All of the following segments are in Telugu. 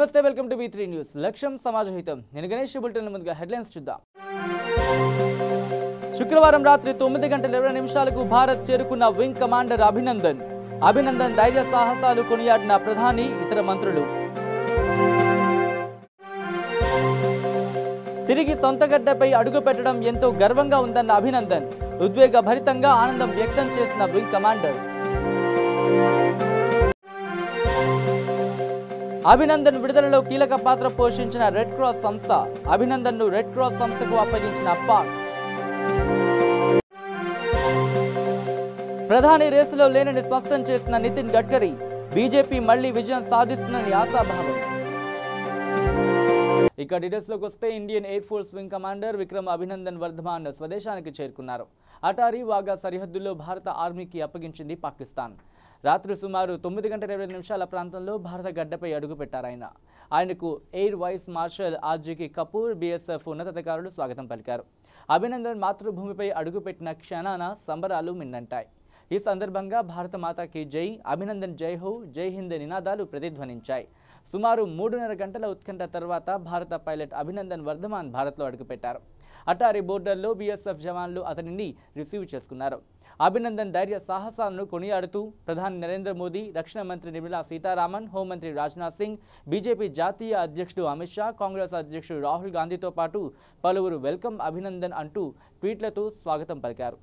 నమస్తే వెల్కమ్ టు V3 న్యూస్ లక్ష్యం సమాజహితం నేను గణేష్ బులెటిన్ ముందుగా హెడ్లైన్స్ చూద్దాం శుక్రవారం రాత్రి 9:20 భారత్ చేరుకున్న వింగ్ కమాండర్ అభినందన్ ధైర్య సాహసాలు కొనియాడిన ప్రధాని ఇతర మంత్రులు తిరిగి సొంత గడ్డపై అడుగు పెట్టడం ఎంతో గర్వంగా ఉందన్న అభినందన్ ఉద్వేగభరితంగా ఆనందం వ్యక్తం చేసిన వింగ్ కమాండర్ అభినందన్ విడుదలలో కీలక పాత్ర పోషించిన రెడ్ క్రాస్ సంస్థ అభినందన్ను రెడ్ క్రాస్ సంస్థకు అప్పగించిన పాక్ ప్రధాని రేసులో లేనని స్పష్టం చేసిన నితిన్ గడ్కరీ బీజేపీ మళ్లీ విజయం సాధిస్తుందని ఆశాభావం ఇక డీటెయిల్స్ లోకి వస్తే Indian air force wing commander Vikram Abhinandan Varthaman స్వదేశానికి చేరుకున్నారు. అటారీ వాగా సరిహద్దుల్లో భారత ఆర్మీకి అప్పగించింది పాకిస్తాన్. రాత్రి సుమారు 9:20 ప్రాంతంలో భారత గడ్డపై అడుగుపెట్టారు. ఆయనకు ఎయిర్ వైస్ మార్షల్ ఆర్జీకి కపూర్, బీఎస్ఎఫ్ ఉన్నతాధికారులు స్వాగతం పలికారు. అభినందన్ మాతృభూమిపై అడుగుపెట్టిన క్షణాన సంబరాలు మిన్నంటాయి. ఈ సందర్భంగా భారత మాతాకి జై, అభినందన్ జై హో, జై హింద్ నినాదాలు ప్రతిధ్వనించాయి. సుమారు 3.5 గంటల ఉత్కంఠ తర్వాత భారత పైలట్ అభినందన్ వర్ధమాన్ భారత్లో అడుగుపెట్టారు. అటారీ బోర్డర్లో బీఎస్ఎఫ్ జవాన్లు అతనిని రిసీవ్ చేసుకున్నారు. అభినందన్ ధైర్య సాహసాలను కొనియాడుతూ ప్రధాని నరేంద్ర మోదీ, రక్షణ మంత్రి నిర్మలా సీతారామన్, హోంమంత్రి రాజ్నాథ్ సింగ్, బీజేపీ జాతీయ అధ్యక్షుడు అమిత్ షా, కాంగ్రెస్ అధ్యక్షుడు రాహుల్ గాంధీతో పాటు పలువురు వెల్కమ్ అభినందన్ అంటూ ట్వీట్లతో స్వాగతం పలికారు.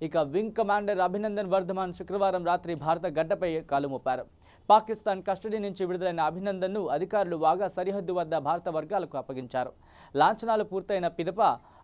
ఇక వింగ్ కమాండర్ అభినందన్ వర్ధమాన్ శుక్రవారం రాత్రి భారత గడ్డపై కాలుమోపారు. పాకిస్తాన్ కస్టడీ నుంచి విడుదలైన అభినందన్ను అధికారులు వాగా సరిహద్దు వద్ద భారత వర్గాలకు అప్పగించారు. లాంఛనాలు పూర్తయిన పిదప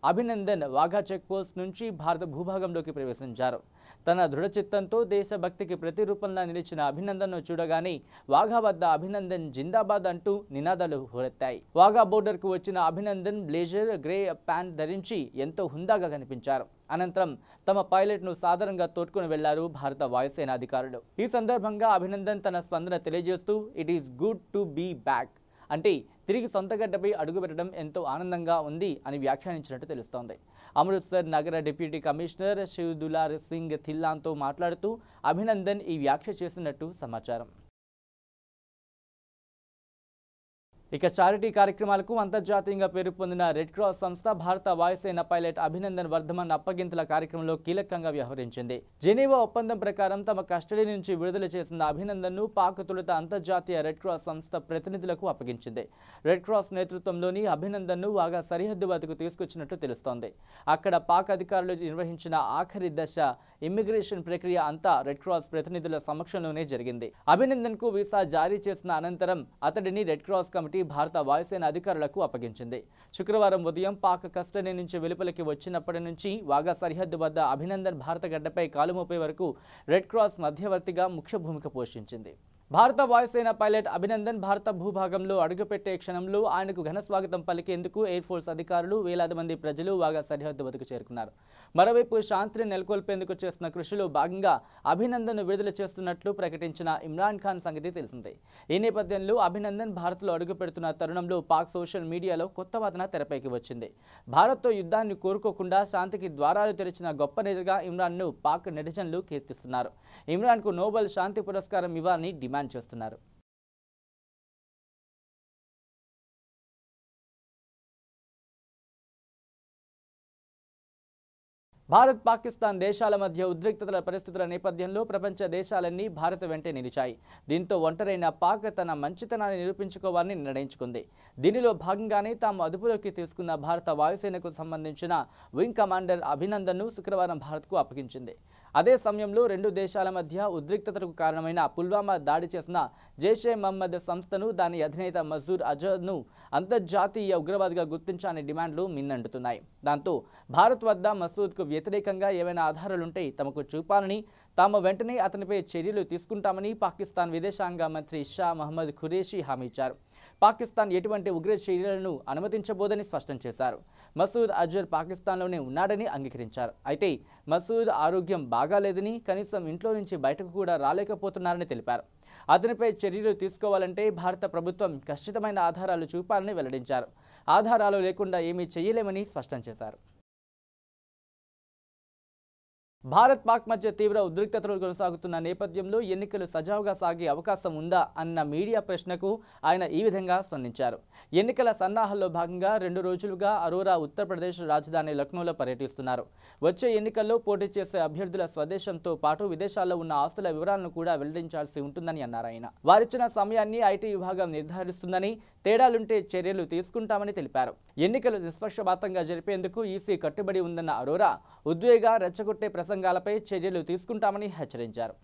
అభినందన్ వాఘా చెక్ పోస్ట్ నుంచి భారత భూభాగంలోకి ప్రవేశించారు. తన దృఢచిత్తంతో దేశభక్తికి ప్రతిరూపంలా నిలిచిన అభినందన్ను చూడగానే వాఘా వద్ద అభినందన్ జిందాబాద్ అంటూ నినాదాలు హోరెత్తాయి. వాఘా బోర్డర్కు వచ్చిన అభినందన్ బ్లేజర్, గ్రే ప్యాంట్ ధరించి ఎంతో హుందాగా కనిపించారు. అనంతరం తమ పైలట్ను సాధారణంగా తోడ్కొని వెళ్లారు భారత వాయుసేన అధికారులు. ఈ సందర్భంగా అభినందన్ తన స్పందన తెలియజేస్తూ it is good to be back అంటే తిరిగి సొంత గడ్డపై అడుగుపెట్టడం ఎంతో ఆనందంగా ఉంది అని వ్యాఖ్యానించినట్టు తెలుస్తోంది. అమృత్సర్ నగర డిప్యూటీ కమిషనర్ శివ్ దులార్ సింగ్ థిల్లాన్తో మాట్లాడుతూ అభినందన్ ఈ వ్యాఖ్య చేసినట్టు సమాచారం. ఇక చారిటీ కార్యక్రమాలకు అంతర్జాతీయంగా పేరు పొందిన రెడ్ క్రాస్ సంస్థ భారత వాయుసేన పైలట్ అభినందన్ వర్ధమాన్ అప్పగింతల కార్యక్రమంలో కీలకంగా వ్యవహరించింది. జెనీవా ఒప్పందం ప్రకారం తమ కస్టడీ నుంచి విడుదల చేసిన అభినందన్ను పాక్ తొలుత అంతర్జాతీయ రెడ్ క్రాస్ సంస్థ ప్రతినిధులకు అప్పగించింది. రెడ్ క్రాస్ నేతృత్వంలోని అభినందన్ను వాగా సరిహద్దు వద్దకు తీసుకొచ్చినట్టు తెలుస్తోంది. అక్కడ పాక్ అధికారులు నిర్వహించిన ఆఖరి దశ ఇమ్మిగ్రేషన్ ప్రక్రియ అంతా రెడ్ క్రాస్ ప్రతినిధుల సమక్షంలోనే జరిగింది. అభినందన్ కు వీసా జారీ చేసిన అనంతరం అతడిని రెడ్ క్రాస్ కమిటీ భారత వాయుసేన అధికారులకు అప్పగించింది. శుక్రవారం ఉదయం పాక్ కస్టడీ నుంచి వెలుపలికి వచ్చినప్పటి నుంచి వాగా సరిహద్దు వద్ద అభినందన్ భారత గడ్డపై కాలుమోపే వరకు రెడ్ క్రాస్ మధ్యవర్తిగా ముఖ్య భూమిక పోషించింది. భారత వాయుసేన పైలట్ అభినందన్ భారత భూభాగంలో అడుగుపెట్టే క్షణంలో ఆయనకు ఘన స్వాగతం పలికేందుకు ఎయిర్ ఫోర్స్ అధికారులు, వేలాది మంది ప్రజలు వాగా సరిహద్దు వద్దకు చేరుకున్నారు. మరోవైపు శాంతిని నెలకొల్పేందుకు చేస్తున్న కృషిలో భాగంగా అభినందన్ విడుదల చేస్తున్నట్లు ప్రకటించిన ఇమ్రాన్ ఖాన్ సంగతి తెలిసిందే. ఈ నేపథ్యంలో అభినందన్ భారత్లో అడుగుపెడుతున్న తరుణంలో పాక్ సోషల్ మీడియాలో కొత్త వాదన తెరపైకి వచ్చింది. భారత్తో యుద్ధాన్ని కోరుకోకుండా శాంతికి ద్వారాలు తెరిచిన గొప్ప నేతగా ఇమ్రాన్ను పాక్ నెటిజన్లు కీర్తిస్తున్నారు. ఇమ్రాన్కు నోబెల్ శాంతి పురస్కారం ఇవ్వాలని డిమాండ్ చేస్తున్నారు. భారత్, పాకిస్తాన్ దేశాల మధ్య ఉద్రిక్తతల పరిస్థితుల నేపథ్యంలో ప్రపంచ దేశాలన్నీ భారత్ వెంటే నిలిచాయి. దీంతో ఒంటరైన పాక్ తన మంచితనాన్ని నిరూపించుకోవాలని నిర్ణయించుకుంది. దీనిలో భాగంగానే తాము అదుపులోకి తీసుకున్న భారత వాయుసేనకు సంబంధించిన వింగ్ కమాండర్ అభినందన్ను శుక్రవారం భారత్కు అప్పగించింది. అదే సమయంలో రెండు దేశాల మధ్య ఉద్రిక్తతకు కారణమైన పుల్వామా దాడి చేసిన జైషే మహమ్మద్ సంస్థను, దాని అధినేత మసూద్ అజర్ను అంతర్జాతీయ ఉగ్రవాదిగా గుర్తించాలనే డిమాండ్లు మిన్నంటున్నాయి. దాంతో భారత్ వద్ద మసూద్కు వ్యతిరేకంగా ఏవైనా ఆధారాలుంటే తమకు చూపాలని, తాము వెంటనే అతనిపై చర్యలు తీసుకుంటామని పాకిస్తాన్ విదేశాంగ మంత్రి షా మహమ్మద్ ఖురేషీ హామీ ఇచ్చారు. పాకిస్తాన్ ఎటువంటి ఉగ్ర చర్యలను అనుమతించబోదని స్పష్టం చేశారు. మసూద్ అజర్ పాకిస్తాన్లోనే ఉన్నాడని అంగీకరించారు. అయితే మసూద్ ఆరోగ్యం బాగాలేదని, కనీసం ఇంట్లో నుంచి బయటకు కూడా రాలేకపోతున్నారని తెలిపారు. అతనిపై చర్యలు తీసుకోవాలంటే భారత ప్రభుత్వం ఖచ్చితమైన ఆధారాలు చూపాలని వెల్లడించారు. ఆధారాలు లేకుండా ఏమీ చేయలేమని స్పష్టం చేశారు. భారత్ పాక్ మధ్య తీవ్ర ఉద్రిక్తతలు కొనసాగుతున్న నేపథ్యంలో ఎన్నికలు సజావుగా సాగే అవకాశం ఉందా అన్న మీడియా ప్రశ్నకు ఆయన ఈ విధంగా స్పందించారు. ఎన్నికల సన్నాహాల్లో భాగంగా 2 రోజులుగా అరోరా ఉత్తరప్రదేశ్ రాజధాని లక్నోలో పర్యటిస్తున్నారు. వచ్చే ఎన్నికల్లో పోటీ చేసే అభ్యర్థుల స్వదేశంతో పాటు విదేశాల్లో ఉన్న ఆస్తుల వివరాలను కూడా వెల్లడించాల్సి ఉంటుందని అన్నారు ఆయన. వారిచ్చిన సమయాన్ని ఐటీ విభాగం నిర్ధారిస్తుందని, తేడాలుంటే చర్యలు తీసుకుంటామని తెలిపారు. ఎన్నికలు నిష్పక్షపాతంగా జరిపేందుకు ఈసీ కట్టుబడి ఉందన్న అరోరా ఉద్వేగ రెచ్చగొట్టే ప్రసంగాలపై చర్యలు తీసుకుంటామని హెచ్చరించారు.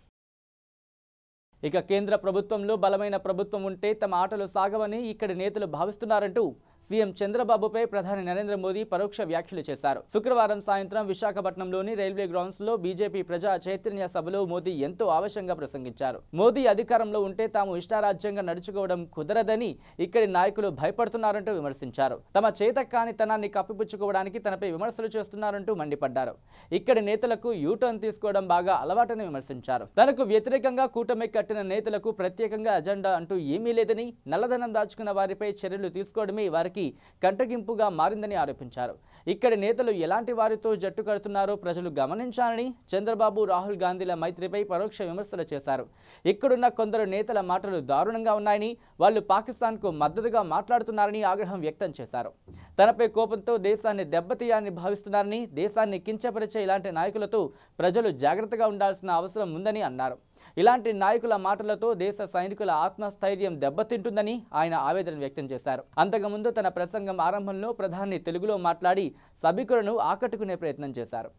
ఇక కేంద్ర ప్రభుత్వంలో బలమైన ప్రభుత్వం ఉంటే తమ ఆటలు సాగవని ఇక్కడి నేతలు భావిస్తున్నారంటూ సీఎం చంద్రబాబుపై ప్రధాని నరేంద్ర మోదీ పరోక్ష వ్యాఖ్యలు చేశారు. శుక్రవారం సాయంత్రం విశాఖపట్నంలోని రైల్వే గ్రౌండ్స్ లో బీజేపీ ప్రజా చైతన్య సభలో మోదీ ఎంతో ఆవేశంగా ప్రసంగించారు. మోదీ అధికారంలో ఉంటే తాము ఇష్టారాజ్యంగా నడుచుకోవడం కుదరదని ఇక్కడి నాయకులు భయపడుతున్నారంటూ విమర్శించారు. తమ చేతకానితనాన్ని కప్పిపుచ్చుకోవడానికి తనపై విమర్శలు చేస్తున్నారంటూ మండిపడ్డారు. ఇక్కడి నేతలకు యూటర్న్ తీసుకోవడం బాగా అలవాటని విమర్శించారు. తనకు వ్యతిరేకంగా కూటమి కట్టిన నేతలకు ప్రత్యేకంగా అజెండా అంటూ ఏమీ లేదని, నల్లధనం దాచుకున్న వారిపై చర్యలు తీసుకోవడమే వారికి కంటగింపుగా మారిందని ఆరోపించారు. ఇక్కడి నేతలు ఎలాంటి వారితో జట్టు కడుతున్నారో ప్రజలు గమనించాలని చంద్రబాబు, రాహుల్ గాంధీల మైత్రిపై పరోక్ష విమర్శలు చేశారు. ఇక్కడున్న కొందరు నేతల మాటలు దారుణంగా ఉన్నాయని, వాళ్లు పాకిస్తాన్కు మద్దతుగా మాట్లాడుతున్నారని ఆగ్రహం వ్యక్తం చేశారు. తనపై కోపంతో దేశాన్ని దెబ్బతీయాలని భావిస్తున్నారని, దేశాన్ని కించపరిచే ఇలాంటి నాయకులతో ప్రజలు జాగ్రత్తగా ఉండాల్సిన అవసరం ఉందని అన్నారు. ఇలాంటి నాయకుల మాటలతో దేశ సైనికుల ఆత్మస్థైర్యం దెబ్బతింటుందని ఆయన ఆవేదన వ్యక్తం చేశారు. అంతకుముందు తన ప్రసంగం ఆరంభంలో ప్రధాని తెలుగులో మాట్లాడి సభికులను ఆకట్టుకునే ప్రయత్నం చేశారు.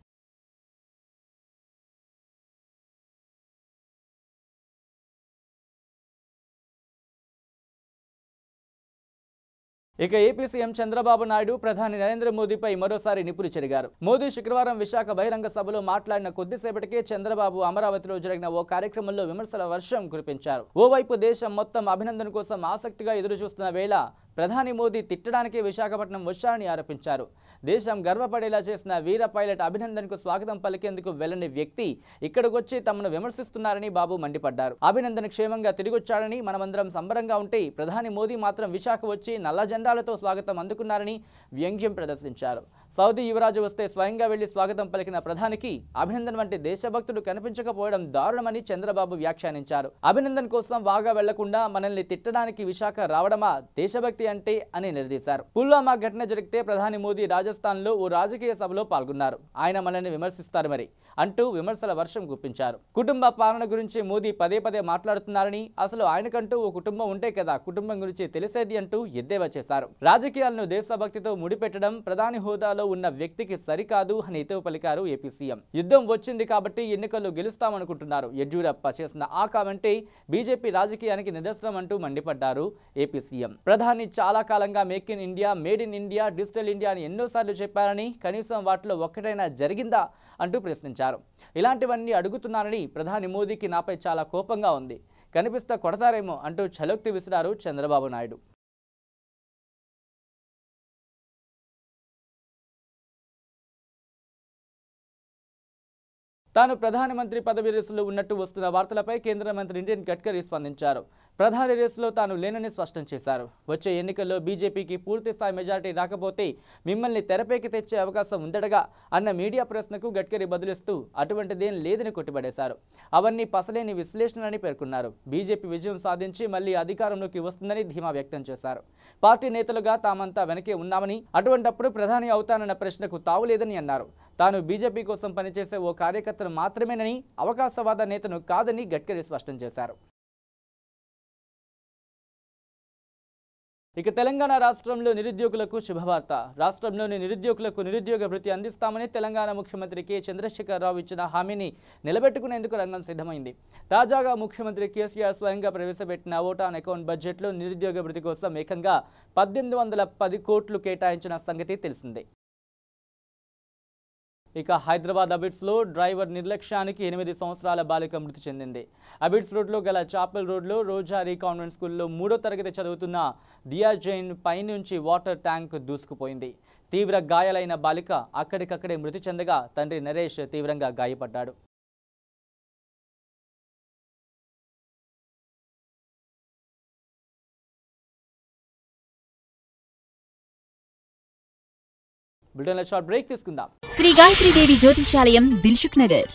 ఇక ఏపీ సీఎం చంద్రబాబు నాయుడు ప్రధాని నరేంద్ర మోదీపై మరోసారి నిప్పులు చెరిగారు. మోదీ శుక్రవారం విశాఖ బహిరంగ సభలో మాట్లాడిన కొద్దిసేపటికే చంద్రబాబు అమరావతిలో జరిగిన ఓ కార్యక్రమంలో విమర్శల వర్షం కురిపించారు. ఓవైపు దేశం మొత్తం అభినందన కోసం ఆసక్తిగా ఎదురుచూస్తున్న వేళ ప్రధాని మోదీ తిట్టడానికి విశాఖపట్నం వచ్చారని ఆరోపించారు. దేశం గర్వపడేలా చేసిన వీర పైలట్ అభినందన్కు స్వాగతం పలికేందుకు వెళ్లని వ్యక్తి ఇక్కడికొచ్చి తమను విమర్శిస్తున్నారని బాబు మండిపడ్డారు. అభినందన్ క్షేమంగా తిరిగొచ్చాడని, మనమందరం సంబరంగా ఉంటే ప్రధాని మోదీ మాత్రం విశాఖ వచ్చి నల్ల జెండాలతో స్వాగతం అందుకున్నారని వ్యంగ్యం ప్రదర్శించారు. సౌదీ యువరాజు వస్తే స్వయంగా వెళ్లి స్వాగతం పలికిన ప్రధానికి అభినందన్ వంటి దేశభక్తుడు కనిపించకపోవడం దారుణమని చంద్రబాబు వ్యాఖ్యానించారు. అభినందన్ కోసం వాగా వెళ్లకుండా మనల్ని తిట్టడానికి విశాఖ రావడమా దేశభక్తి అంటే అని నిలదీశారు. పుల్వామా ఘటన జరిగితే ప్రధాని మోదీ రాజస్థాన్ లో ఓ రాజకీయ సభలో పాల్గొన్నారు. ఆయన మనల్ని విమర్శిస్తారు మరి అంటూ విమర్శల వర్షం గుప్పించారు. కుటుంబ పాలన గురించి మోదీ పదే పదే మాట్లాడుతున్నారని, అసలు ఆయనకంటూ ఓ కుటుంబం ఉంటే కదా కుటుంబం గురించి తెలిసేది అంటూ ఎద్దేవా చేశారు. రాజకీయాలను దేశభక్తితో ముడిపెట్టడం ప్రధాని హోదాలో ఉన్న వ్యక్తికి సరికాదు అని హితవు పలికారు ఏపీ సీఎం. యుద్ధం వచ్చింది కాబట్టి ఎన్నికల్లో గెలుస్తామనుకుంటున్నారు. యడ్యూరప్ప చేసిన ఆ కామెంటే బీజేపీ రాజకీయానికి నిదర్శనం అంటూ మండిపడ్డారు ఏపీ సీఎం. ప్రధాని చాలా కాలంగా make in India, made in India, digital India అని ఎన్నోసార్లు చెప్పారని, కనీసం వాటిలో ఒక్కటైనా జరిగిందా అంటూ ప్రశ్నించారు. ఇలాంటివన్నీ అడుగుతున్నారని, ప్రధాని మోదీకి నాపై చాలా కోపంగా ఉంది, కనిపిస్తే కొడతారేమో అంటూ ఛలోక్తి విసిరారు చంద్రబాబు నాయుడు. తాను ప్రధానమంత్రి పదవి రేసులో ఉన్నట్టు వస్తున్న వార్తలపై కేంద్ర మంత్రి నితిన్ గడ్కరీ స్పందించారు. ప్రధాని రేసులో తాను లేనని స్పష్టం చేశారు. వచ్చే ఎన్నికల్లో బీజేపీకి పూర్తి స్థాయి మెజారిటీ రాకపోతే మిమ్మల్ని తెరపైకి తెచ్చే అవకాశం ఉందడగా అన్న మీడియా ప్రశ్నకు గడ్కరీ బదులిస్తూ అటువంటిదేం లేదని కొట్టిపడేశారు. అవన్నీ పసలేని విశ్లేషణలని పేర్కొన్నారు. బీజేపీ విజయం సాధించి మళ్లీ అధికారంలోకి వస్తుందని ధీమా వ్యక్తం చేశారు. పార్టీ నేతలుగా తామంతా వెనకే ఉన్నామని, అటువంటప్పుడు ప్రధాని అవుతానన్న ప్రశ్నకు తావులేదని అన్నారు. తాను బీజేపీ కోసం పనిచేసే ఓ కార్యకర్తను మాత్రమేనని, అవకాశవాద నేతను కాదని గడ్కరీ స్పష్టం చేశారు. ఇక తెలంగాణ రాష్ట్రంలో నిరుద్యోగులకు శుభవార్త. రాష్ట్రంలోని నిరుద్యోగులకు నిరుద్యోగ భృతి అందిస్తామని తెలంగాణ ముఖ్యమంత్రి కె చంద్రశేఖరరావు ఇచ్చిన హామీని నిలబెట్టుకునేందుకు రంగం సిద్ధమైంది. తాజాగా ముఖ్యమంత్రి కేసీఆర్ స్వయంగా ప్రవేశపెట్టిన ఓట్ ఆన్ అకౌంట్ బడ్జెట్లో నిరుద్యోగ భృతి కోసం ఏకంగా 1810 కోట్లు కేటాయించిన సంగతి తెలిసిందే. ఇక హైదరాబాద్ అబిడ్స్లో డ్రైవర్ నిర్లక్ష్యానికి 8 సంవత్సరాల బాలిక మృతి చెందింది. అబిడ్స్ రోడ్లో గల చాపెల్ రోడ్లో రోజారీ కాన్వెంట్ స్కూల్లో 3వ తరగతి చదువుతున్న దియా జైన్ పైనుంచి వాటర్ ట్యాంక్ దూసుకుపోయింది. తీవ్ర గాయాలైన బాలిక అక్కడికక్కడే మృతి చెందగా తండ్రి నరేష్ తీవ్రంగా గాయపడ్డాడు. బ్రిటన్లో షార్ట్ బ్రేక్ తీసుకుందాం. శ్రీ గాయత్రీదేవి జ్యోతిష్యాలయం దిల్సుఖ్ నగర్.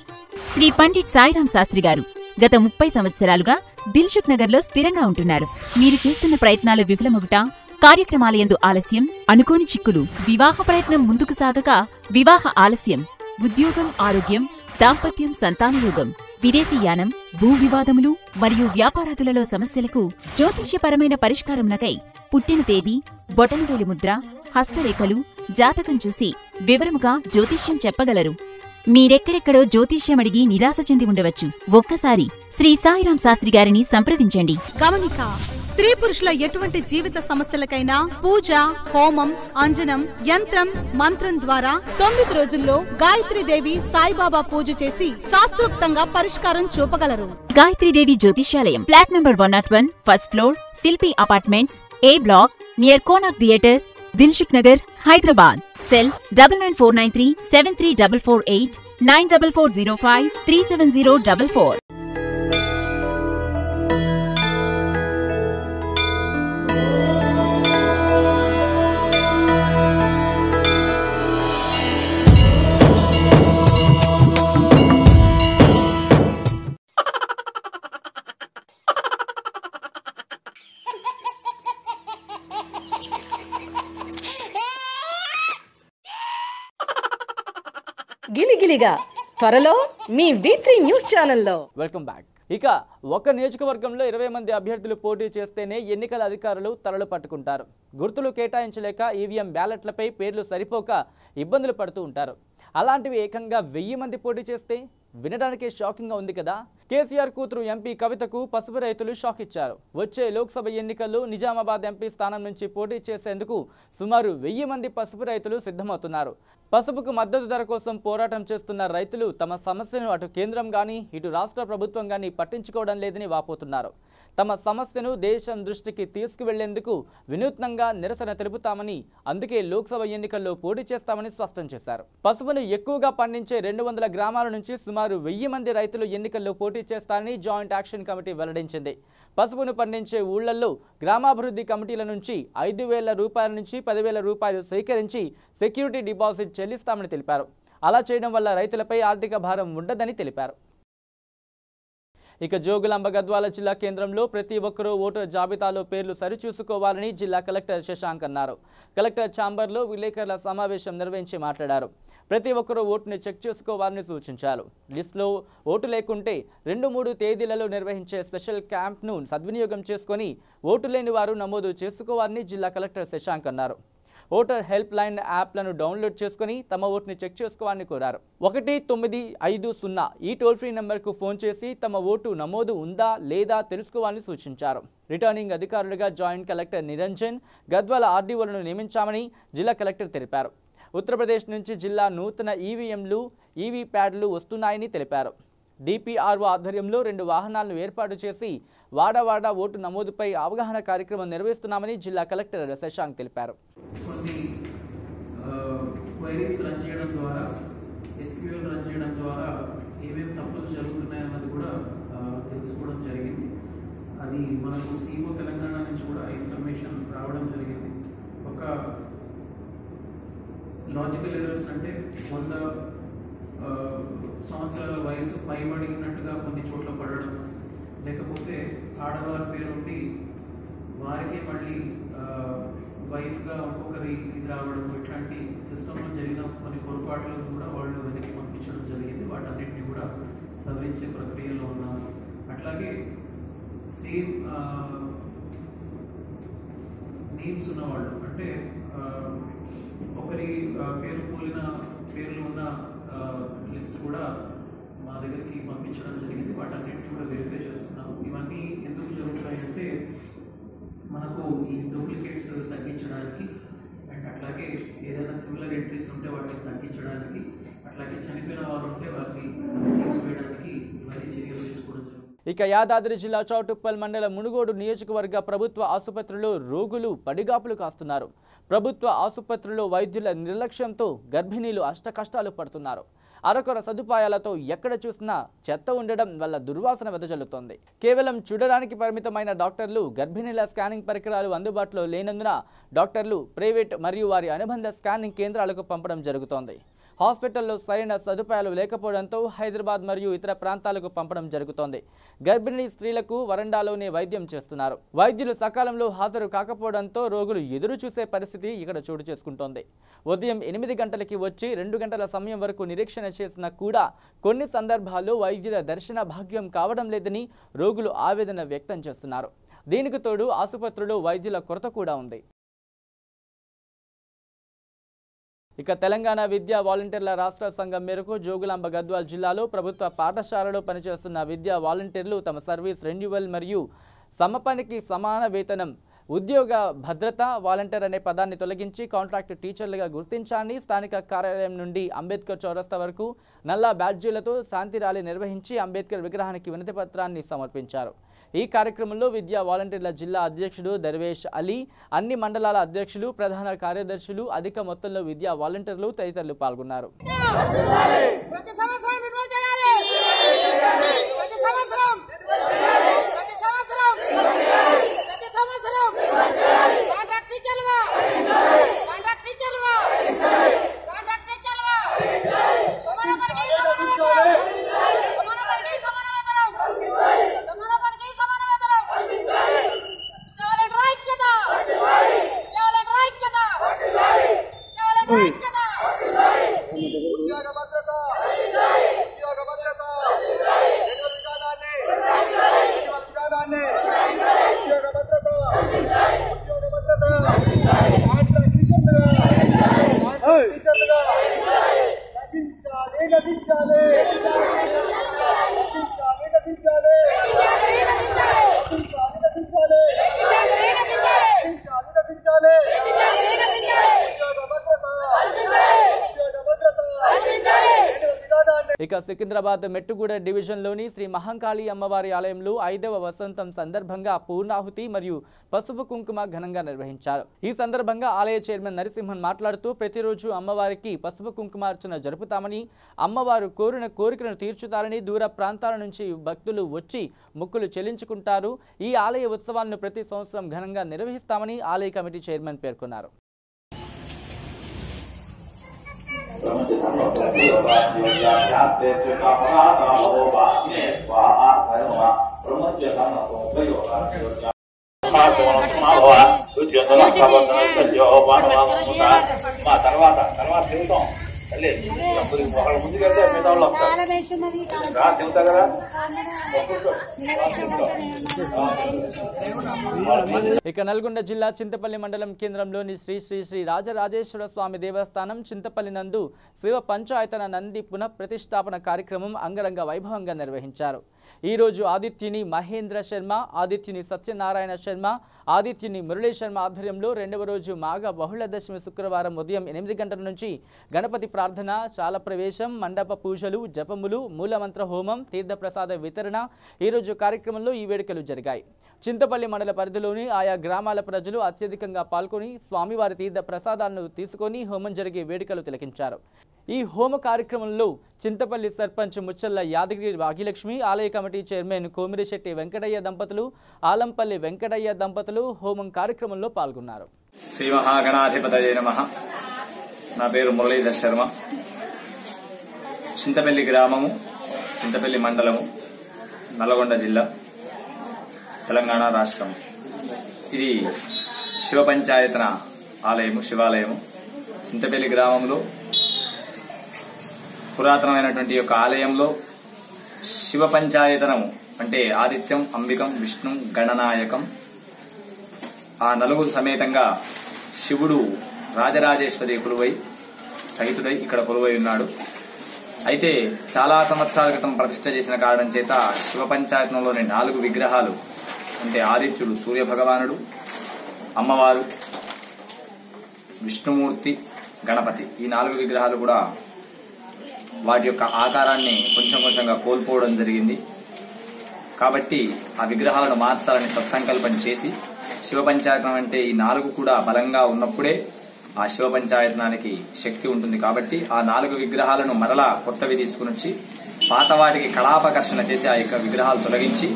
శ్రీ పండిట్ సాయిరాం శాస్త్రి గారు గత 30 సంవత్సరాలుగా దిల్సుఖ్ నగర్ లో స్థిరంగా ఉంటున్నారు. మీరు చేస్తున్న ప్రయత్నాలు విఫలమగుట, కార్యక్రమాలయందు ఆలస్యం, అనుకోని చిక్కులు, వివాహ ప్రయత్నం ముందుకు సాగక వివాహ ఆలస్యం, ఉద్యోగం, ఆరోగ్యం, దాంపత్యం, సంతానయోగం, విదేశీయానం, భూ వివాదములు మరియు వ్యాపారాదులలో సమస్యలకు జ్యోతిష్యపరమైన పరిష్కారములకై పుట్టిన తేదీ, బొటనవేలు ముద్ర, హస్తరేఖలు, జాతకం చూసి వివరముగా జ్యోతిష్యం చెప్పగలరు. మీరెక్కడెక్కడో జ్యోతిష్యమడిగి నిరాశ చెంది ఉండవచ్చు. ఒక్కసారి శ్రీ సాయిరాం శాస్త్రి గారిని సంప్రదించండి. గమనిక: స్త్రీ పురుషుల ఎటువంటి జీవిత సమస్యలకైనా పూజ, హోమం, అంజనం, యంత్రం, మంత్రం ద్వారా 9 రోజుల్లో గాయత్రీదేవి సాయిబాబా పూజ చేసి శాస్త్రోక్తంగా పరిష్కారం చూపగలరు. గాయత్రీదేవి జ్యోతిష్యాలయం, flat number 101, first floor, Shilpi apartments, A block, near Konark theatre, Dilsukh Nagar, Hyderabad. Cell 9949373448, 9405370444. గిలిగిలిగా త్వరలో మీ V3 న్యూస్ ఛానల్లో. Welcome back. ఇక ఒక నియోజకవర్గంలో 20 మంది అభ్యర్థులు పోటీ చేస్తేనే ఎన్నికల అధికారులు తలలు పట్టుకుంటారు. గుర్తులు కేటాయించలేక ఈవీఎం బ్యాలెట్లపై పేర్లు సరిపోక ఇబ్బందులు పడుతూ ఉంటారు. అలాంటివి ఏకంగా 1000 మంది పోటీ చేస్తే వినడానికే షాకింగ్గా ఉంది కదా. కేసీఆర్ కూతురు ఎంపీ కవితకు పసుపు రైతులు షాక్ ఇచ్చారు. వచ్చే లోక్సభ ఎన్నికల్లో నిజామాబాద్ ఎంపీ స్థానం నుంచి పోటీ చేసేందుకు సుమారు 1000 మంది పసుపు రైతులు సిద్ధమవుతున్నారు. పసుపుకు మద్దతు ధర కోసం పోరాటం చేస్తున్న రైతులు తమ సమస్యను అటు కేంద్రం గానీ ఇటు రాష్ట్ర ప్రభుత్వం గానీ పట్టించుకోవడం లేదని వాపోతున్నారు. తమ సమస్యను దేశం దృష్టికి తీసుకువెళ్లేందుకు వినూత్నంగా నిరసన తెలుపుతామని, అందుకే లోక్సభ ఎన్నికల్లో పోటీ చేస్తామని స్పష్టం చేశారు. పసుపును ఎక్కువగా పండించే 200 గ్రామాల నుంచి సుమారు 1000 మంది రైతులు ఎన్నికల్లో పోటీ చేస్తారని జాయింట్ యాక్షన్ కమిటీ వెల్లడించింది. పసుపును పండించే ఊళ్లలో గ్రామాభివృద్ధి కమిటీల నుంచి 5,000 రూపాయల నుంచి 10,000 రూపాయలు సేకరించి సెక్యూరిటీ డిపాజిట్ చెల్లిస్తామని తెలిపారు. అలా చేయడం వల్ల రైతులపై ఆర్థిక భారం ఉండదని తెలిపారు. ఇక జోగులాంబ గద్వాల జిల్లా కేంద్రంలో ప్రతి ఒక్కరూ ఓటర్ జాబితాలో పేర్లు సరిచూసుకోవాలని జిల్లా కలెక్టర్ శశాంక్ అన్నారు. కలెక్టర్ ఛాంబర్లో విలేకరుల సమావేశం నిర్వహించి మాట్లాడారు. ప్రతి ఒక్కరూ ఓటుని చెక్ చేసుకోవాలని సూచించారు. లిస్టులో ఓటు లేకుంటే 2-3 తేదీలలో నిర్వహించే స్పెషల్ క్యాంప్ను సద్వినియోగం చేసుకుని ఓటు లేని వారు నమోదు చేసుకోవాలని జిల్లా కలెక్టర్ శశాంక్ అన్నారు. ఓటర్ హెల్ప్ లైన్ యాప్లను డౌన్లోడ్ చేసుకుని తమ ఓటుని చెక్ చేసుకోవాలని కోరారు. 1950 ఈ టోల్ ఫ్రీ నెంబర్కు ఫోన్ చేసి తమ ఓటు నమోదు ఉందా లేదా తెలుసుకోవాలని సూచించారు. రిటర్నింగ్ అధికారులుగా జాయింట్ కలెక్టర్ నిరంజన్, గద్వాల ఆర్డీఓలను నియమించామని జిల్లా కలెక్టర్ తెలిపారు. ఉత్తరప్రదేశ్ నుంచి జిల్లా నూతన ఈవీఎంలు, ఈవీ ప్యాడ్లు వస్తున్నాయని తెలిపారు. డిపిఆర్ఓ ఆధ్వర్యంలో 2 వాహనాలను ఏర్పాటు చేసి వాడవాడ ఓటు నమోదుపై అవగాహన కార్యక్రమం నిర్వహిస్తున్నామని జిల్లా కలెక్టర్ శశాంక్ తెలిపారు. కొన్ని క్వైరీస్ రన్ చేయడం ద్వారా, SQL రన్ చేయడం ద్వారా ఏమేమి తప్పులు జరుగుతున్నాయన్నది కూడా తెలుసుకోవడం జరిగింది. అది మనకు సీఓ తెలంగాణ నుంచి కూడా ఇన్ఫర్మేషన్ రావడం జరిగింది. ఒక లాజికల్ ఎర్రర్స్ అంటే 100 సంవత్సరాల వయసు పైబడినట్టుగా కొన్ని చోట్ల పడడం, లేకపోతే ఆడవారి పేరుండి వారికే మళ్ళీ వైఫ్గా ఇంకొకరి ఇది రావడం, ఇట్లాంటి సిస్టంలో జరిగిన కొన్ని పొరపాట్లను కూడా వాళ్ళు వెనక్కి పంపించడం జరిగింది. వాటన్నిటిని కూడా సవరించే ప్రక్రియలో ఉన్నారు. అట్లాగే సేమ్ నేమ్స్ ఉన్నవాళ్ళు, అంటే ఒకరి పేరు పోలిన పేర్లు ఉన్న లిస్ట్ కూడా మా దగ్గరికి పంపించడం జరిగింది. వాటన్నిటిని కూడా వెరిఫై చేస్తున్నాము. ఇవన్నీ ఎందుకు జరుగుతాయంటే మనకు ఈ డూప్లికేట్స్ తగ్గించడానికి, అండ్ అట్లాగే ఏదైనా సిమిలర్ ఎంట్రీస్ ఉంటే వాటిని తగ్గించడానికి, అట్లాగే చనిపోయిన వారు ఉంటే వాటిని తీసివేయడానికి ఇవన్నీ చర్యలు తీసుకోవడం జరుగుతుంది. ఇక యాదాద్రి జిల్లా చౌటుప్పల్ మండలం మునుగోడు నియోజకవర్గ ప్రభుత్వ ఆసుపత్రిలో రోగులు పడిగాపులు కాస్తున్నారు. ప్రభుత్వ ఆసుపత్రిలో వైద్యుల నిర్లక్ష్యంతో గర్భిణీలు అష్టకష్టాలు పడుతున్నారు. అరకొర సదుపాయాలతో ఎక్కడ చూసినా చెత్త ఉండడం వల్ల దుర్వాసన వెదజల్లుతోంది. కేవలం చూడడానికి పరిమితమైన డాక్టర్లు, గర్భిణీల స్కానింగ్ పరికరాలు అందుబాటులో లేనందున డాక్టర్లు ప్రైవేట్ మరియు వారి అనుబంధ స్కానింగ్ కేంద్రాలకు పంపడం జరుగుతోంది. హాస్పిటల్లో సరైన సదుపాయాలు లేకపోవడంతో హైదరాబాద్ మరియు ఇతర ప్రాంతాలకు పంపడం జరుగుతోంది. గర్భిణీ స్త్రీలకు వరండాలోనే వైద్యం చేస్తున్నారు. వైద్యులు సకాలంలో హాజరు కాకపోవడంతో రోగులు ఎదురు చూసే పరిస్థితి ఇక్కడ చోటు చేసుకుంటోంది. ఉదయం 8 గంటలకి వచ్చి 2 గంటల సమయం వరకు నిరీక్షణ చేసినా కూడా కొన్ని సందర్భాల్లో వైద్యుల దర్శన భాగ్యం కావడం లేదని రోగులు ఆవేదన వ్యక్తం చేస్తున్నారు. దీనికి తోడు ఆసుపత్రిలో వైద్యుల కొరత కూడా ఉంది. ఇక తెలంగాణ విద్యా వాలంటీర్ల రాష్ట్ర సంఘం మేరకు జోగులాంబ గద్వాల్ జిల్లాలో ప్రభుత్వ పాఠశాలలో పనిచేస్తున్న విద్యా వాలంటీర్లు తమ సర్వీస్ రెన్యువల్ మరియు సమపనికి సమాన వేతనం, ఉద్యోగ భద్రత, వాలంటీర్ అనే పదాన్ని తొలగించి కాంట్రాక్ట్ టీచర్లుగా గుర్తించాలని స్థానిక కార్యాలయం నుండి అంబేద్కర్ చౌరస్తా వరకు నల్ల బ్యాడ్జీలతో శాంతి ర్యాలీ నిర్వహించి అంబేద్కర్ విగ్రహానికి వినతి పత్రాన్ని సమర్పించారు. ఈ కార్యక్రమంలో విద్యా వాలంటీర్ల జిల్లా అధ్యక్షుడు దర్వేష్ అలీ, అన్ని మండలాల అధ్యక్షులు, ప్రధాన కార్యదర్శులు, అధిక మొత్తంలో విద్యా వాలంటీర్లు తదితరులు పాల్గొన్నారు. ఇక సికింద్రాబాద్ మెట్టుగూడ డివిజన్లోని శ్రీ మహంకాళి అమ్మవారి ఆలయంలో 5వ వసంతం సందర్భంగా పూర్ణాహుతి మరియు పసుపు కుంకుమ ఘనంగా నిర్వహించారు. ఈ సందర్భంగా ఆలయ చైర్మన్ నరసింహన్ మాట్లాడుతూ ప్రతిరోజు అమ్మవారికి పసుపు కుంకుమార్చన జరుపుతామని, అమ్మవారు కోరిన కోరికలను తీర్చుతారని, దూర ప్రాంతాల నుంచి భక్తులు వచ్చి మొక్కులు చెల్లించుకుంటారు. ఈ ఆలయ ఉత్సవాలను ప్రతి సంవత్సరం ఘనంగా నిర్వహిస్తామని ఆలయ కమిటీ చైర్మన్ పేర్కొన్నారు. ఇక నల్గొండ జిల్లా చింతపల్లి మండలం కేంద్రంలోని శ్రీ శ్రీ శ్రీ రాజరాజేశ్వర స్వామి దేవస్థానం చింతపల్లి నందు శివ పంచాయతన నంది పునఃప్రతిష్ఠాపన కార్యక్రమం అంగరంగ వైభవంగా నిర్వహించారు. ఈ రోజు ఆదిత్యుని మహేంద్ర శర్మ, ఆదిత్యుని సత్యనారాయణ శర్మ, ఆదిత్యుని మురళీ శర్మ ఆధ్వర్యంలో 2వ రోజు మాఘ బహుళ దశమి శుక్రవారం ఉదయం 8 గంటల నుంచి గణపతి ప్రార్థన, శాల ప్రవేశం, మండప పూజలు, జపములు, మూలమంత్ర హోమం, తీర్థప్రసాద వితరణ ఈ రోజు కార్యక్రమంలో ఈ వేడుకలు జరిగాయి. చింతపల్లి మండల పరిధిలోని ఆయా గ్రామాల ప్రజలు అత్యధికంగా పాల్గొని స్వామివారి తీర్థ ప్రసాదాలను తీసుకొని హోమం జరిగే వేడుకలు తిలకించారు. ఈ హోమ కార్యక్రమంలో చింతపల్లి సర్పంచ్ ముచ్చల్ల యాదగిరి భాగ్యలక్ష్మి, ఆలయ కమిటీ చైర్మన్ కోమిరిశెట్టి వెంకటయ్య దంపతులు, ఆలంపల్లి వెంకటయ్య దంపతులు హోమం కార్యక్రమంలో పాల్గొన్నారు. శ్రీ మహాగణాధిపతయే నమః. నా పేరు మురళీధర్ శర్మ. చింతపల్లి గ్రామము, చింతపల్లి మండలము, నల్గొండ జిల్లా, తెలంగాణ రాష్ట్రం. ఇది శివ పంచాయతన ఆలయము, శివాలయము. చింతపల్లి గ్రామంలో పురాతనమైనటువంటి యొక్క ఆలయంలో శివ పంచాయతనము అంటే ఆదిత్యం, అంబికం, విష్ణు, గణనాయకం, ఆ నలుగురు సమేతంగా శివుడు రాజరాజేశ్వరి కొలువై సహితుడై ఇక్కడ కొలువై ఉన్నాడు. అయితే చాలా సంవత్సరాల క్రితం ప్రతిష్ఠ చేసిన కారణం చేత శివ పంచాయతనంలోని 4 విగ్రహాలు అంటే ఆదిత్యుడు, సూర్య భగవానుడు, అమ్మవారు, విష్ణుమూర్తి, గణపతి, ఈ 4 విగ్రహాలు కూడా వాటి యొక్క ఆకారాన్ని కొంచెం కొంచెంగా కోల్పోవడం జరిగింది. కాబట్టి ఆ విగ్రహాలను మార్చాలని సత్సంకల్పం చేసి శివ పంచాయతం అంటే ఈ 4 కూడా బలంగా ఉన్నప్పుడే ఆ శివ పంచాయతనానికి శక్తి ఉంటుంది కాబట్టి ఆ 4 విగ్రహాలను మరలా కొత్తవి తీసుకుని వచ్చి పాత వాటికి కళాపకర్షణ చేసి ఆ యొక్క విగ్రహాలు తొలగించి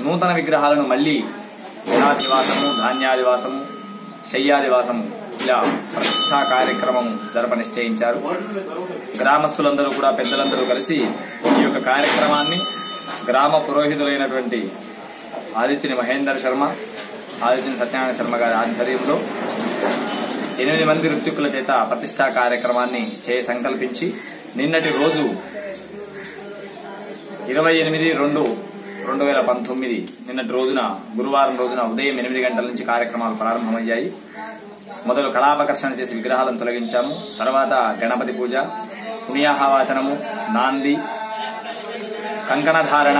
నూతన విగ్రహాలను మళ్లీ జలాధివాసము, ధాన్యాదివాసము, శయ్యాదివాసము ఇలా ప్రతిష్టా కార్యక్రమం జరప నిశ్చయించారు. గ్రామస్తులందరూ కూడా పెద్దలందరూ కలిసి ఈ యొక్క కార్యక్రమాన్ని గ్రామ పురోహితులైనటువంటి ఆదిత్యుని మహేందర్ శర్మ, ఆదిత్యుని సత్యనారాయణ శర్మ గారి ఆధ్వర్యంలో 8 మంది ఋత్విక్కుల చేత ప్రతిష్టా కార్యక్రమాన్ని సంకల్పించి నిన్నటి రోజు 28/2/2019 నిన్నటి రోజున గురువారం రోజున ఉదయం 8 గంటల నుంచి కార్యక్రమాలు ప్రారంభమయ్యాయి. మొదలు కళాపకర్షణ చేసి విగ్రహాలను తొలగించాము. తర్వాత గణపతి పూజ, పుణ్యాహవాచనము, నాంది, కంకణధారణ,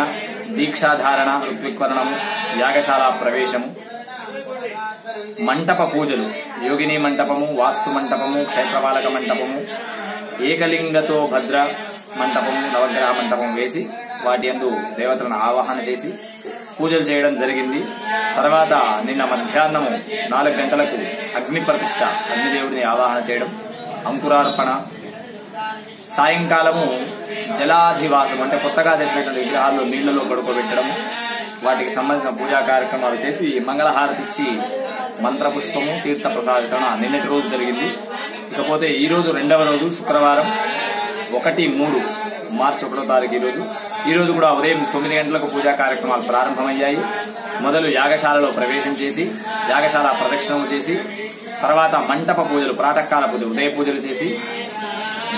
దీక్షాధారణ, ఋత్విక్వరణము, యాగశాల ప్రవేశము, మంటప పూజలు, యోగిని మంటపము, వాస్తు మంటపము, క్షేత్రపాలక మంటపము, ఏకలింగతో భద్ర మంటపము, నవగ్రహ మంటపం వేసి వాటి యందు దేవతలను ఆవాహన చేసి పూజలు చేయడం జరిగింది. తర్వాత నిన్న మధ్యాహ్నము 4 గంటలకు అగ్ని ప్రతిష్ఠ, అగ్నిదేవుడిని ఆవాహన చేయడం, అంకురార్పణ, సాయంకాలము జలాధివాసం అంటే కొత్తగా తెచ్చినటువంటి విగ్రహాల్లో నీళ్లలో పడుకోబెట్టడం, వాటికి సంబంధించిన పూజా కార్యక్రమాలు చేసి మంగళహారతి ఇచ్చి మంత్రపుష్పము, తీర్థ ప్రసాదన నిన్నటి రోజు జరిగింది. ఇకపోతే ఈ రోజు 2వ రోజు శుక్రవారం 1-3 మార్చి 1వ తారీఖు ఈ రోజు కూడా ఉదయం 9 గంటలకు పూజా కార్యక్రమాలు ప్రారంభమయ్యాయి. మొదలు యాగశాలలో ప్రవేశం చేసి యాగశాల ప్రదక్షిణము చేసి తర్వాత మంటప పూజలు, ప్రాతకాల పూజలు, ఉదయ పూజలు చేసి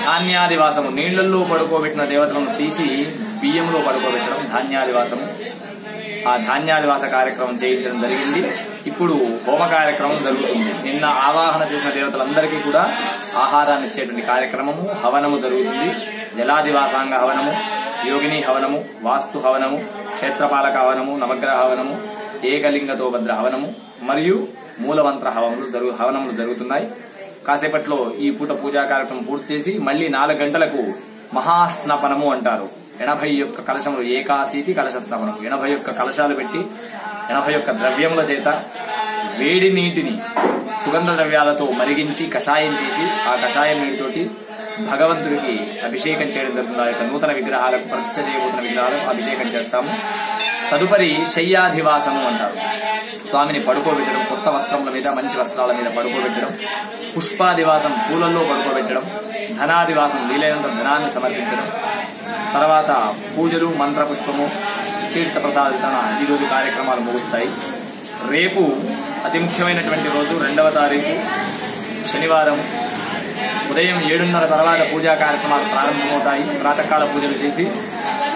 ధాన్యాదివాసము, నీళ్లలో పడుకోబెట్టిన దేవతలను తీసి బియ్యంలో పడుకోబెట్టడం ధాన్యాదివాసము. ఆ ధాన్యాదివాస కార్యక్రమం చేయించడం జరిగింది. ఇప్పుడు హోమ కార్యక్రమం జరుగుతుంది. నిన్న ఆవాహన చేసిన దేవతలందరికీ కూడా ఆహారాన్ని ఇచ్చేటువంటి కార్యక్రమము, హవనము జరుగుతుంది. జలాదివాసాంగ హవనము, యోగిని హవనము, వాస్తు హవనము, క్షేత్రపాలక హవనము, నవగ్రహ హవనము, ఏకలింగతో భద్ర హవనము మరియు మూలమంత్ర హవనములు జరుగుతున్నాయి. కాసేపట్లో ఈ పూట పూజా కార్యక్రమం పూర్తి చేసి మళ్లీ 4 గంటలకు మహాస్నపనము అంటారు. 81 కలశములు, ఏకాశీతి కలశ స్నపనం, 81 కలశాలు పెట్టి 81 ద్రవ్యముల చేత వేడి నీటిని సుగంధ ద్రవ్యాలతో మరిగించి కషాయం చేసి ఆ కషాయం నీటితోటి భగవంతుడికి అభిషేకం చేయడం జరుగుతుంది. ఆ యొక్క నూతన విగ్రహాలకు, ప్రతిష్ఠ చేయబోతున్న విగ్రహాలకు అభిషేకం చేస్తాము. తదుపరి శయ్యాధివాసము అంటారు. స్వామిని పడుకోబెట్టడం, కొత్త వస్త్రముల మీద, మంచి వస్త్రాల మీద పడుకోబెట్టడం. పుష్పాదివాసం, పూలల్లో పడుకోబెట్టడం. ధనాదివాసం, వీలైనంత ధనాన్ని సమర్పించడం. తర్వాత పూజలు, మంత్రపుష్పము, తీర్థ ప్రసాదన ఈ రోజు కార్యక్రమాలు ముగుస్తాయి. రేపు అతి ముఖ్యమైనటువంటి రోజు 2వ తారీఖు శనివారం ఉదయం 7:30 తర్వాత పూజా కార్యక్రమాలు ప్రారంభమవుతాయి. ప్రాతకాల పూజలు చేసి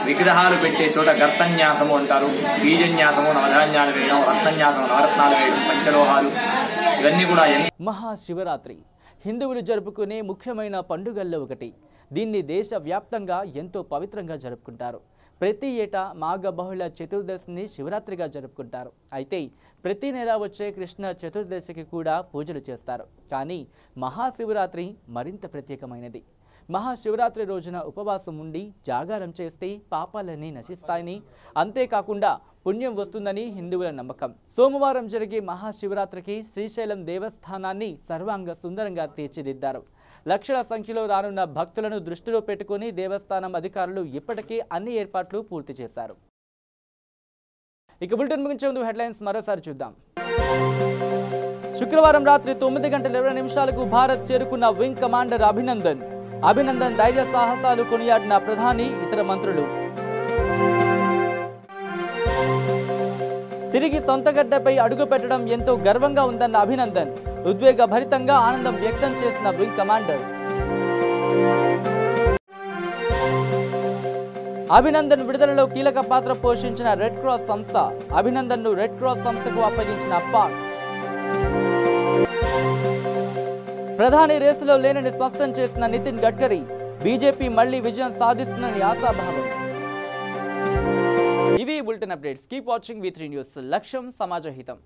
విగ్రహాలు పెట్టే చోట గర్తన్యాసము అంటారు. బీజన్యాసము, నవధాన్యాలు వేయడం, రత్నన్యాసం, నవరత్నాలు వేయడం, పంచలోహాలు, ఇవన్నీ కూడా. మహాశివరాత్రి హిందువులు జరుపుకునే ముఖ్యమైన పండుగల్లో ఒకటి. దీన్ని దేశవ్యాప్తంగా ఎంతో పవిత్రంగా జరుపుకుంటారు. ప్రతి ఏటా మాఘ బహుళ చతుర్దశిని శివరాత్రిగా జరుపుకుంటారు. అయితే ప్రతి నెల వచ్చే కృష్ణ చతుర్దశికి కూడా పూజలు చేస్తారు. కానీ మహాశివరాత్రి మరింత ప్రత్యేకమైనది. మహాశివరాత్రి రోజున ఉపవాసం ఉండి జాగారం చేస్తే పాపాలన్నీ నశిస్తాయని, అంతేకాకుండా పుణ్యం వస్తుందని హిందువుల నమ్మకం. సోమవారం జరిగే మహాశివరాత్రికి శ్రీశైలం దేవస్థానాన్ని సర్వాంగ సుందరంగా తీర్చిదిద్దారు. లక్షల సంఖ్యలో రానున్న భక్తులను దృష్టిలో పెట్టుకుని దేవస్థానం అధికారులు ఇప్పటికే అన్ని ఏర్పాట్లు పూర్తి చేశారు. ఇక బులెటిన్ ముగించే ముందు హెడ్లైన్స్ మరోసారి చూద్దాం. శుక్రవారం రాత్రి 9:20 భారత్ చేరుకున్న వింగ్ కమాండర్ అభినందన్ ధైర్య సాహసాలు కొనియాడిన ప్రధాని, ఇతర మంత్రులు. తిరిగి సొంత గడ్డపై అడుగు పెట్టడం ఎంతో గర్వంగా ఉందన్న అభినందన్. ఉద్వేగ భరితంగా ఆనందం వ్యక్తం చేసిన వింగ్ కమాండర్. అభినందన్ విడుదలలో కీలక పాత్ర పోషించిన రెడ్ క్రాస్ సంస్థ. అభినందన్ ను రెడ్ క్రాస్ సంస్థకు అప్పగించిన పాక్. ప్రధాని రేసులో లేనని స్పష్టం చేసిన నితిన్ గడ్కరీ. బీజేపీ మళ్లీ విజయం సాధిస్తుందని ఆశాభావం. ఇవి bulletin updates. Keep watching V3 news. లక్ష్యం సమాజ హితం.